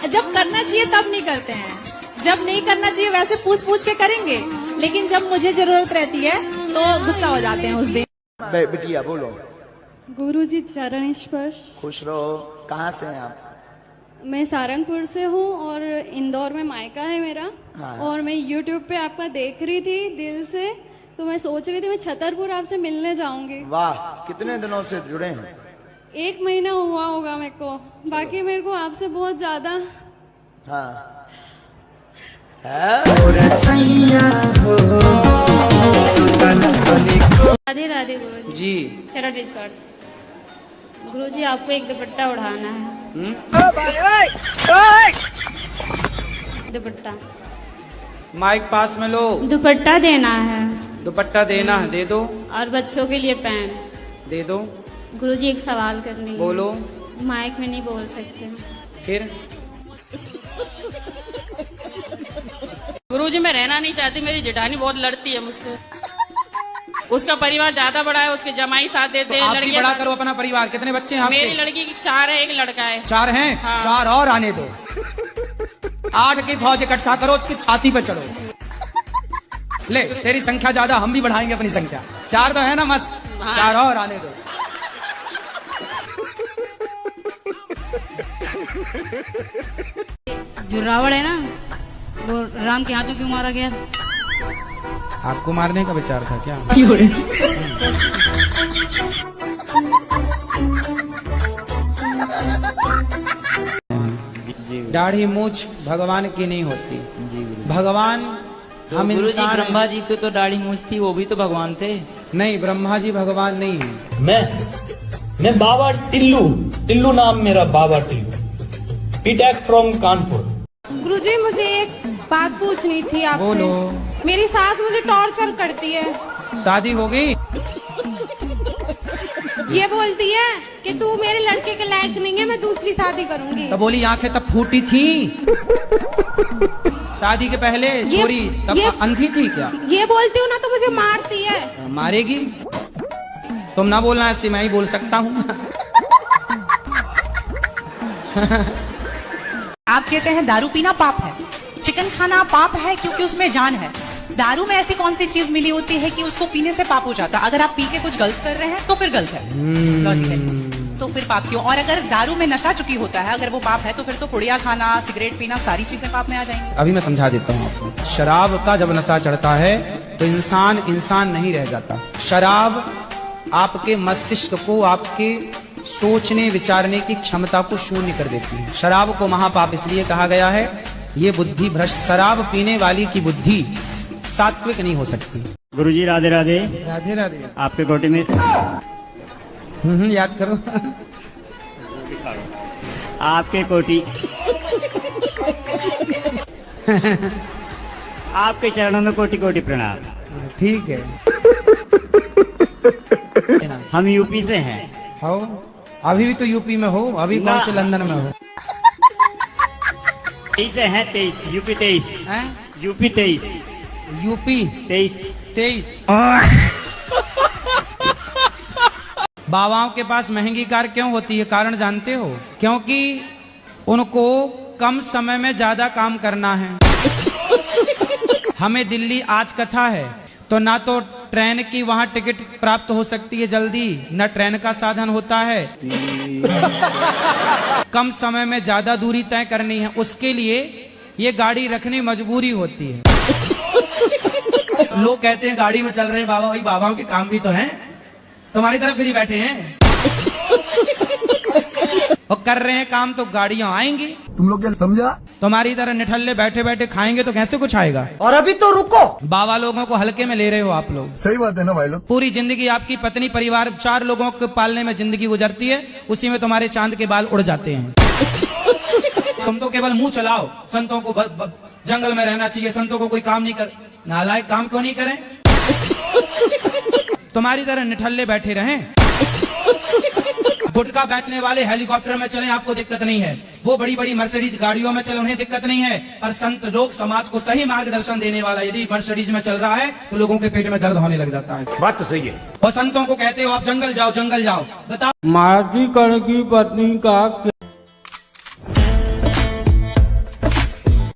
जब करना चाहिए तब नहीं करते हैं, जब नहीं करना चाहिए वैसे पूछ पूछ के करेंगे, लेकिन जब मुझे जरूरत रहती है तो गुस्सा हो जाते हैं उस दिन। बिटिया बोलो। गुरुजी चरण स्पर्श। खुश रहो। कहाँ से हैं आप? मैं सारंगपुर से हूँ और इंदौर में मायका है मेरा। हाँ। और मैं YouTube पे आपका देख रही थी दिल से, तो मैं सोच रही थी मैं छतरपुर आपसे मिलने जाऊंगी। वाह, कितने दिनों से जुड़े हैं? 1 महीना हुआ होगा मेरे को, बाकी मेरे को आपसे बहुत ज्यादा। हाँ राधे राधे गुरु जी। चरण स्पर्श। गुरु जी आपको एक दुपट्टा उड़ाना है। दुपट्टा माइक पास में लो। दुपट्टा देना है। दुपट्टा देना है, दे दो। और बच्चों के लिए पैन दे दो। गुरु जी एक सवाल करनी है। बोलो। माइक में नहीं बोल सकते। फिर गुरुजी मैं रहना नहीं चाहती, मेरी जेठानी बहुत लड़ती है मुझसे। उसका परिवार ज्यादा बड़ा है, उसके जमाई साथ देते हैं। आप भी बड़ा करो अपना परिवार। कितने बच्चे हैं आपके? मेरी लड़की की 4 है, 1 लड़का है। 4 हैं? हाँ। 4 और आने दो। 8 की फौज इकट्ठा करो, उसकी छाती पे चढ़ो। ले, तेरी संख्या ज्यादा, हम भी बढ़ाएंगे अपनी संख्या। 4 तो है ना मस्त? हाँ। 4 और आने दो। जो रावण है ना, वो राम के हाथों क्यों मारा गया? आपको मारने का विचार था क्या? दाढ़ी मूछ भगवान की नहीं होती। भगवान तो हम गुरु जी इंसान ब्रह्मा जी को तो दाढ़ी मूछ थी, वो भी तो भगवान थे। नहीं, ब्रह्मा जी भगवान नहीं है। मैं बाबा टिल्लू नाम मेरा, बाबा टिल्लू, पीटैक फ्रॉम कानपुर। गुरुजी मुझे एक बात पूछनी थी आपसे। बोलो। मेरी सास मुझे टॉर्चर करती है। शादी हो गई? ये बोलती है कि तू मेरे लड़के के लायक नहीं है, मैं दूसरी शादी करूंगी। तब बोली आंखें तब फूटी थी? शादी के पहले छोरी तब अंधी थी क्या? ये बोलती हूँ ना तो मुझे मारती है। मारेगी? तुम ना बोलना, ऐसे मैं ही बोल सकता हूँ। आप कहते हैं दारू पीना पाप है, चिकन खाना पाप है क्योंकि उसमें जान है। दारू में ऐसी कौन सी चीज मिली होती है कि उसको पीने से पाप हो जाता? अगर आप पी के कुछ गलत कर रहे हैं तो फिर गलत है, लॉजिकली, तो फिर पाप क्यों? और अगर दारू में नशा चुकी होता है, अगर वो पाप है तो फिर तो पुड़िया खाना, सिगरेट पीना, सारी चीजें पाप में आ जाएंगी। अभी मैं समझा देता हूँ आपको। शराब का जब नशा चढ़ता है तो इंसान नहीं रह जाता। शराब आपके मस्तिष्क को, आपके सोचने विचारने की क्षमता को शून्य कर देती है। शराब को महापाप इसलिए कहा गया है, ये बुद्धि भ्रष्ट, शराब पीने वाली की बुद्धि सात्विक नहीं हो सकती। गुरुजी राधे राधे। राधे राधे। आपके कोटि में याद करो। आपके कोटि आपके चरणों में कोटि कोटि प्रणाम। ठीक है। हम यूपी से हैं। हो? अभी भी तो यूपी में हो? अभी कौन से लंदन में हो? 23 हैं, 23 यूपी 23 हैं? UP 23 UP 23। बाबाओं के पास महंगी कार क्यों होती है? कारण जानते हो? क्योंकि उनको कम समय में ज्यादा काम करना है। हमें दिल्ली आज कथा है तो ना तो ट्रेन की वहां टिकट प्राप्त हो सकती है जल्दी, न ट्रेन का साधन होता है। कम समय में ज्यादा दूरी तय करनी है, उसके लिए ये गाड़ी रखनी मजबूरी होती है। लोग कहते हैं गाड़ी में चल रहे हैं बाबा, भाई बाबाओं के काम भी तो हैं, तुम्हारी तरफ फ्री बैठे हैं और कर रहे हैं काम, तो गाड़ियां आएंगी। तुम लोग क्या समझा? तुम्हारी तरह निठल्ले बैठे बैठे खाएंगे तो कैसे कुछ आएगा? और अभी तो रुको, बाबा लोगों को हल्के में ले रहे हो आप लोग। सही बात है ना भाई लोग। पूरी जिंदगी आपकी पत्नी परिवार 4 लोगों को पालने में जिंदगी गुजरती है, उसी में तुम्हारे चांद के बाल उड़ जाते हैं। तुम तो केवल मुंह चलाओ, संतों को जंगल में रहना चाहिए, संतों को कोई काम नहीं कर। नालायक काम क्यों नहीं करें? तुम्हारी तरह निठल्ले बैठे रहें। गुटखा बेचने वाले हेलीकॉप्टर में चलें, आपको दिक्कत नहीं है। वो बड़ी बड़ी मर्सिडीज गाड़ियों में चले, उन्हें दिक्कत नहीं है। और संत लोग समाज को सही मार्गदर्शन देने वाला यदि मर्सिडीज में चल रहा है तो लोगों के पेट में दर्द होने लग जाता है। बात तो सही है। और संतों को कहते हो आप जंगल जाओ, जंगल जाओ। बताओ, मार्जी कर्ण की पत्नी का